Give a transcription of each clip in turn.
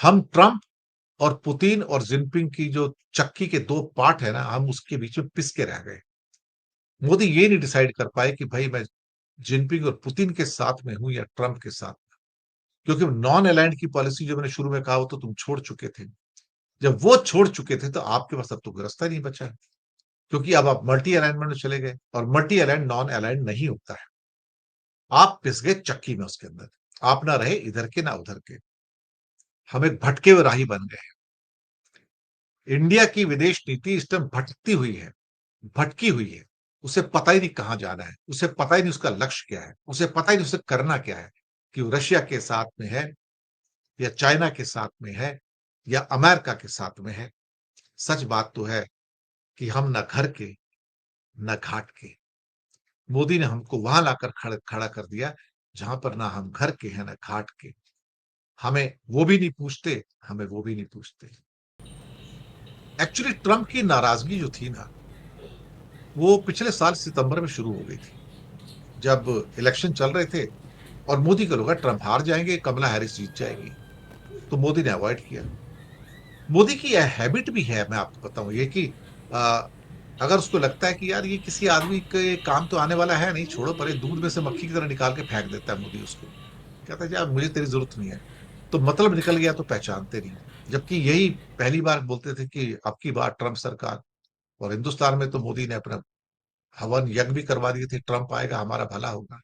हम ट्रंप और पुतिन और जिनपिंग की जो चक्की के 2 पार्ट है ना, हम उसके बीच में पिस के रह गए। मोदी ये नहीं डिसाइड कर पाए कि भाई मैं जिनपिंग और पुतिन के साथ में हूँ या ट्रंप के साथ। क्योंकि नॉन अलाइन्ड की पॉलिसी जो मैंने शुरू में कहा, वो तो तुम छोड़ चुके थे। जब वो छोड़ चुके थे, तो आपके पास अब तो कोई रास्ता ही नहीं बचा है। क्योंकि अब आप मल्टी अलाइनमेंट में चले गए, और मल्टी अलाइन्ड नॉन अलाइन्ड नहीं होता है। आप पिस गए चक्की में उसके अंदर। आप ना रहे इधर के ना उधर के। हम एक भटके हुए राही बन गए। इंडिया की विदेश नीति इस टाइम भटकती हुई है, भटकी हुई है। उसे पता ही नहीं कहां जाना है, उसे पता ही नहीं उसका लक्ष्य क्या है, उसे पता ही नहीं उसे करना क्या है, कि वो रशिया के साथ में है या चाइना के साथ में है या अमेरिका के साथ में है। सच बात तो है कि हम ना घर के ना घाट के। मोदी ने हमको वहां लाकर खड़ा कर दिया, जहां पर ना हम घर के हैं ना घाट के। हमें वो भी नहीं पूछते, हमें वो भी नहीं पूछते। एक्चुअली ट्रंप की नाराजगी जो थी ना, वो पिछले साल सितंबर में शुरू हो गई थी, जब इलेक्शन चल रहे थे और मोदी को लगा ट्रंप हार जाएंगे, कमला हैरिस जीत जाएगी। तो मोदी ने अवॉइड किया। मोदी की यह हैबिट भी है, मैं आपको बताऊं ये, कि अ, अगर उसको लगता है कि यार ये किसी आदमी के काम तो आने वाला है नहीं, छोड़ो परे, दूध में से मक्खी की तरह निकाल के फेंक देता है मोदी उसको। कहता है यार मुझे तेरी जरूरत नहीं है। तो मतलब निकल गया तो पहचानते नहीं। जबकि यही पहली बार बोलते थे कि अब की बार ट्रंप सरकार। और हिंदुस्तान में तो मोदी ने अपना हवन यज्ञ भी करवा दिए थे, ट्रंप आएगा हमारा भला होगा।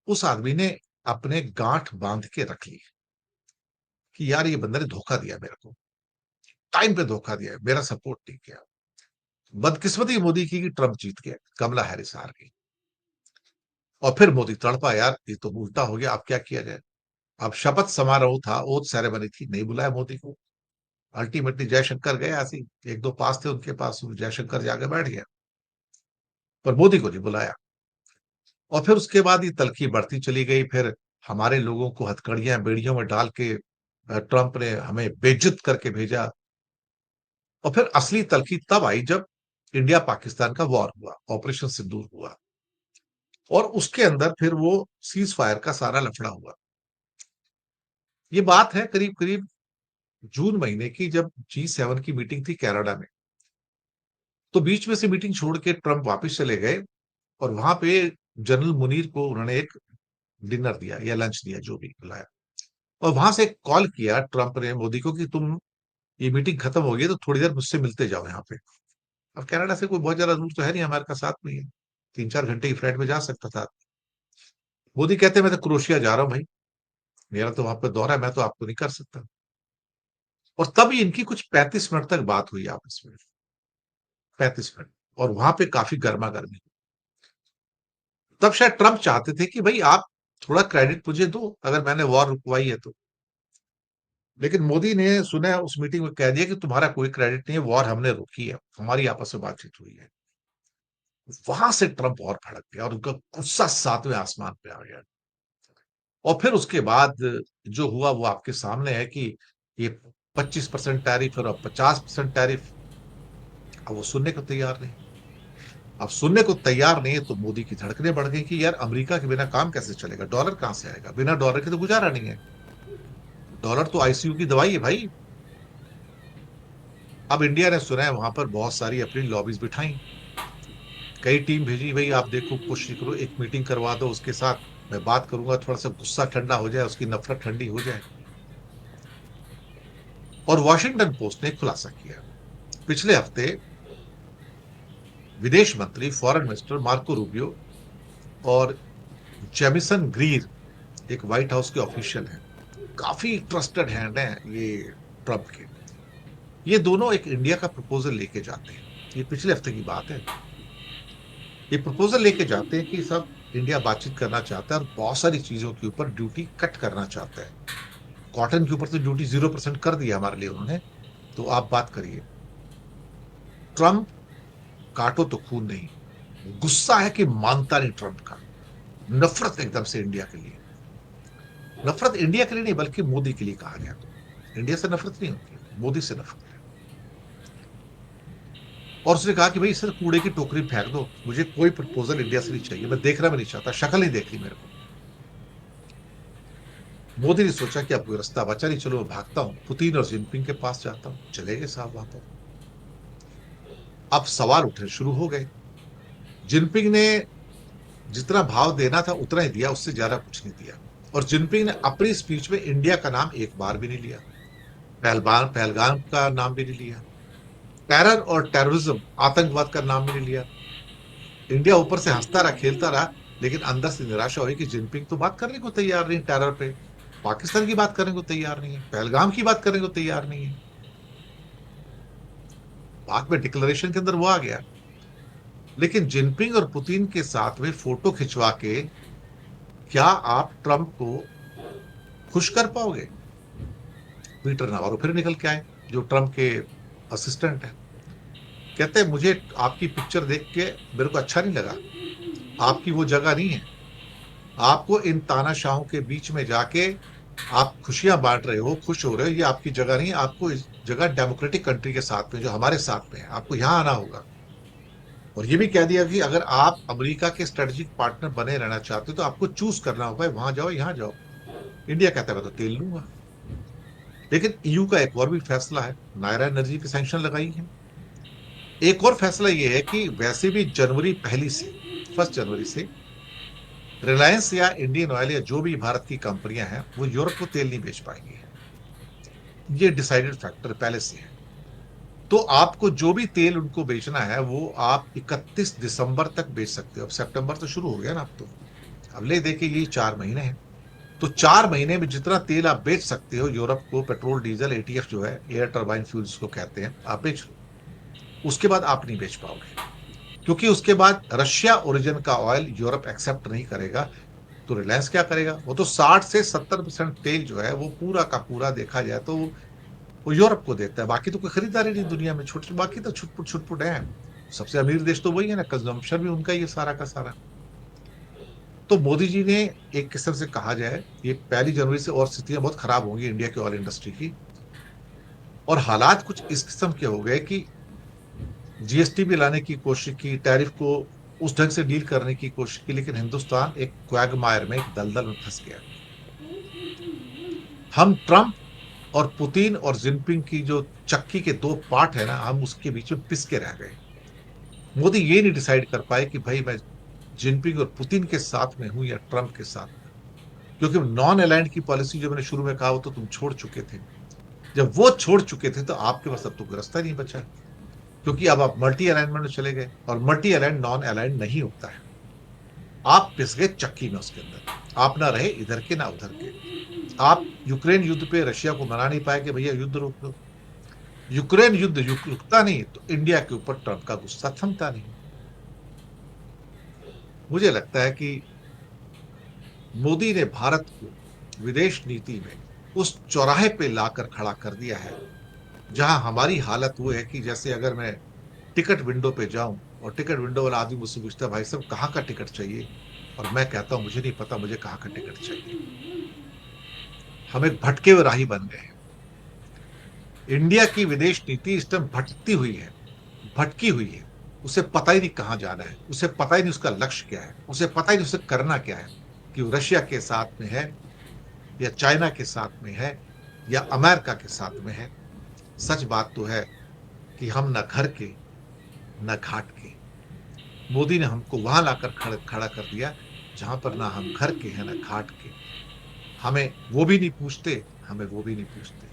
उस आदमी ने अपने गांठ बांध के रख ली कि यार ये बंदे ने धोखा दिया मेरे को, टाइम पे धोखा दिया, मेरा सपोर्ट नहीं किया। बदकिस्मती मोदी की कि ट्रंप जीत गया, कमला हैरिस हार गई। और फिर मोदी तड़पा, यार ये तो उल्टा हो गया, अब क्या किया जाए। अब शपथ समारोह था, ओथ सेरेमनी थी, नहीं बुलाया मोदी को। अल्टीमेटली जयशंकर गए ऐसे ही, एक दो पास थे उनके पास, जयशंकर जाके बैठ गया, पर मोदी को नहीं बुलाया। और फिर उसके बाद ये तलखी बढ़ती चली गई। फिर हमारे लोगों को हथकड़ियां बेड़ियों में डाल के ट्रंप ने हमें बेइज्जत करके भेजा। और फिर असली तलखी तब आई जब इंडिया पाकिस्तान का वॉर हुआ, ऑपरेशन सिंदूर हुआ। और उसके अंदर फिर वो सीज फायर का सारा लफड़ा हुआ। ये बात है करीब करीब जून महीने की, जब G7 की मीटिंग थी कनाडा में। तो बीच में से मीटिंग छोड़ के ट्रंप वापस चले गए, और वहां पे जनरल मुनीर को उन्होंने एक डिनर दिया या लंच दिया, जो भी बुलाया। और वहां से कॉल किया ट्रंप ने मोदी को कि तुम, ये मीटिंग खत्म हो गई तो थोड़ी देर मुझसे मिलते जाओ यहाँ पे। अब कनाडा से कोई बहुत ज्यादा दूर तो है नहीं, अमेरिका साथ में ही है, 3-4 घंटे की फ्लाइट में जा सकता था। मोदी कहते मैं तो क्रोशिया जा रहा हूँ भाई, मेरा तो वहां पर दौरा है, मैं तो आपको नहीं कर सकता। और तब इनकी कुछ 35 मिनट तक बात हुई आपस में, 35 मिनट। और वहां पे काफी गर्मा गर्मी। तब शायद ट्रंप चाहते थे कि भाई आप थोड़ा क्रेडिट मुझे दो, अगर मैंने वॉर रुकवाई है तो। लेकिन मोदी ने सुना उस मीटिंग में कह दिया कि तुम्हारा कोई क्रेडिट नहीं है, वॉर हमने रोकी है, हमारी आपस में बातचीत हुई है। वहां से ट्रंप और भड़क गया, और उनका गुस्सा 7वें आसमान पे आ गया। और फिर उसके बाद जो हुआ वो आपके सामने है, कि ये 25% टैरिफ और 50% टैरिफ। अब वो सुनने को तैयार नहीं। अब सुनने को तैयार नहीं है, तो मोदी की धड़कनें बढ़ गई कि यार अमेरिका के बिना काम कैसे चलेगा, डॉलर कहां से आएगा, बिना डॉलर के तो गुजारा नहीं है। डॉलर तो आईसीयू की दवाई है भाई। अब इंडिया ने सुना है वहां पर बहुत सारी अपनी लॉबीज बिठाई, कई टीम भेजी, भाई आप देखो कोशिश करो, एक मीटिंग करवा दो उसके साथ, मैं बात करूंगा, थोड़ा सा गुस्सा ठंडा हो जाए, उसकी नफरत ठंडी हो जाए। और वॉशिंगटन पोस्ट ने खुलासा किया पिछले हफ्ते, विदेश मंत्री फॉरेन मिनिस्टर मार्को रूबियो और जेमिसन ग्रीर, एक व्हाइट हाउस के ऑफिशियल हैं, काफी ट्रस्टेड हैंड हैं ये ट्रंप के। ये दोनों एक इंडिया का प्रपोजल लेके जाते हैं। ये पिछले हफ्ते की बात है। ये प्रपोजल लेके जाते हैं कि सब इंडिया बातचीत करना चाहता है और बहुत सारी चीजों के ऊपर ड्यूटी कट करना चाहता है। कॉटन के ऊपर तो ड्यूटी 0% कर दिया हमारे लिए उन्होंने। तो आप बात करिए। ट्रंप काटो तो खून नहीं, गुस्सा है कि मानता नहीं ट्रंप का। नफरत एकदम से इंडिया के लिए। नफरत इंडिया के लिए नहीं, बल्कि मोदी के लिए कहा गया तो। इंडिया से नफरत नहीं होती है, मोदी से नफरत है। और उसने कहा कि भाई इसे कूड़े की टोकरी में फेंक दो, मुझे कोई प्रपोजल इंडिया से नहीं चाहिए, मैं देखना भी नहीं चाहता, शक्ल नहीं देखनी मेरे को। मोदी ने सोचा कि अब कोई रास्ता बचा नहीं, चलो मैं भागता हूं, पुतिन और जिनपिंग के पास जाता हूं। चले गए साहब वहां पर। अब सवाल उठने शुरू हो गए। जिनपिंग ने जितना भाव देना था उतना ही दिया, उससे ज्यादा कुछ नहीं दिया। और जिनपिंग ने अपनी स्पीच में इंडिया का नाम एक बार भी नहीं लिया, पहलगाम पहलगाम का नाम भी नहीं लिया, टेरर और टेररिज्म आतंकवाद का नाम भी नहीं लिया। इंडिया ऊपर से हंसता रहा, खेलता रहा, लेकिन अंदर से निराशा हुई कि जिनपिंग तो बात करने को तैयार नहीं, टेरर पे पाकिस्तान की बात करने को तैयार नहीं है, पहलगाम की बात करने को तैयार नहीं है। बाद में डिक्लेरेशन के अंदर वो आ गया, लेकिन जिनपिंग और पुतिन के साथ में फोटो खिंचवा के क्या आप ट्रंप को खुश कर पाओगे? पीटर नावारो फिर निकल के आए, जो ट्रंप के असिस्टेंट है। कहते हैं मुझे आपकी पिक्चर देख के मेरे को अच्छा नहीं लगा, आपकी वो जगह नहीं है। आपको इन तानाशाहों के बीच में जाके आप खुशियां बांट रहे हो, खुश हो रहे हो, ये आपकी जगह नहीं है। आपको इस जगह डेमोक्रेटिक कंट्री के साथ में, जो हमारे साथ में है, आपको यहां आना होगा। और ये भी कह दिया कि अगर आप अमेरिका के स्ट्रेटेजिक पार्टनर बने रहना चाहते हो तो आपको चूज करना होगा, वहां जाओ यहां जाओ। इंडिया कहता है मैं तो तेल लूंगा। लेकिन ईयू का एक और भी फैसला है, नायरा एनर्जी पे सैंक्शन लगाई है। एक और फैसला ये है कि वैसे भी जनवरी पहली से, 1 जनवरी से रिलायंस या इंडियन ऑयल या जो भी भारत की कंपनियां हैं वो यूरोप को तेल नहीं बेच पाएंगी। ये डिसाइडेड फैक्टर पहले से है। तो आपको जो भी तेल उनको बेचना है वो आप 31 दिसंबर तक बेच सकते हो। अब सितंबर तो शुरू हो गया ना, अब तो अब ले देखिए ये 4 महीने हैं। तो 4 महीने में जितना तेल आप बेच सकते हो यूरोप को, पेट्रोल डीजल एटीएफ जो है, एयर टर्बाइन फ्यूल जिसको कहते हैं, आप बेच लो। उसके बाद आप नहीं बेच पाओगे, क्योंकि उसके बाद रशिया ओरिजिन का ऑयल यूरोप एक्सेप्ट नहीं करेगा। तो रिलायंस क्या करेगा? वो तो 60 से 70% तेल जो है वो पूरा का पूरा देखा जाए तो वो यूरोप को देता है। बाकी तो कोई खरीदारी नहीं दुनिया में, छोटे बाकी तो छुटपुट छुटपुट है। सबसे अमीर देश तो वही है ना, कंजम्पशन भी उनका ही है सारा का सारा। तो मोदी जी ने एक किस्म से कहा जाए, ये 1 जनवरी से और स्थितियां बहुत खराब होंगी इंडिया की ऑयल इंडस्ट्री की। और हालात कुछ इस किस्म के हो गए कि जीएसटी भी लाने की कोशिश की, टैरिफ को उस ढंग से डील करने की कोशिश की, लेकिन हिंदुस्तान एक क्वैगमायर में, एक दलदल में फंस गया। हम ट्रंप और पुतिन और जिनपिंग की जो चक्की के दो पार्ट है ना, हम उसके बीच में पिस के रह गए। मोदी ये नहीं डिसाइड कर पाए कि भाई मैं जिनपिंग और पुतिन के साथ में हूं या ट्रंप के साथ में। क्योंकि नॉन अलाइंड की पॉलिसी जो मैंने शुरू में कहा वो तो तुम छोड़ चुके थे। जब वो छोड़ चुके थे तो आपके पास अब तो कोई रास्ता नहीं बचा, क्योंकि अब आप मल्टी अलाइनमेंट में चले गए, और मल्टी अलाइंड नॉन अलाइंड नहीं होता है। आप पिस गए चक्की में, उसके अंदर आप ना रहे इधर के ना उधर के। आप यूक्रेन युद्ध पे रशिया को मना नहीं पाए कि भैया युद्ध रोक दो। यूक्रेन युद्ध रुकता नहीं तो इंडिया के ऊपर ट्रंप का गुस्सा थमता नहीं। मुझे लगता है कि मोदी ने भारत को विदेश नीति में उस चौराहे पे लाकर खड़ा कर दिया है जहां हमारी हालत वो है कि जैसे अगर मैं टिकट विंडो पे जाऊं और टिकट विंडो वाला आदमी मुझसे पूछता है भाई साहब कहाँ का टिकट चाहिए, और मैं कहता हूं मुझे नहीं पता मुझे कहाँ का टिकट चाहिए। हम एक भटके हुए राही बन गए हैं। इंडिया की विदेश नीति इस टाइम भटकती हुई है, भटकी हुई है। उसे पता ही नहीं कहां जाना है, उसे पता ही नहीं उसका लक्ष्य क्या है, उसे पता ही नहीं उसे करना क्या है, कि वो रशिया के साथ में है या चाइना के साथ में है या अमेरिका के साथ में है। सच बात तो है कि हम न घर के न घाट के। मोदी ने हमको वहां लाकर खड़ा कर दिया जहां पर ना हम घर के हैं ना घाट के। हमें वो भी नहीं पूछते, हमें वो भी नहीं पूछते।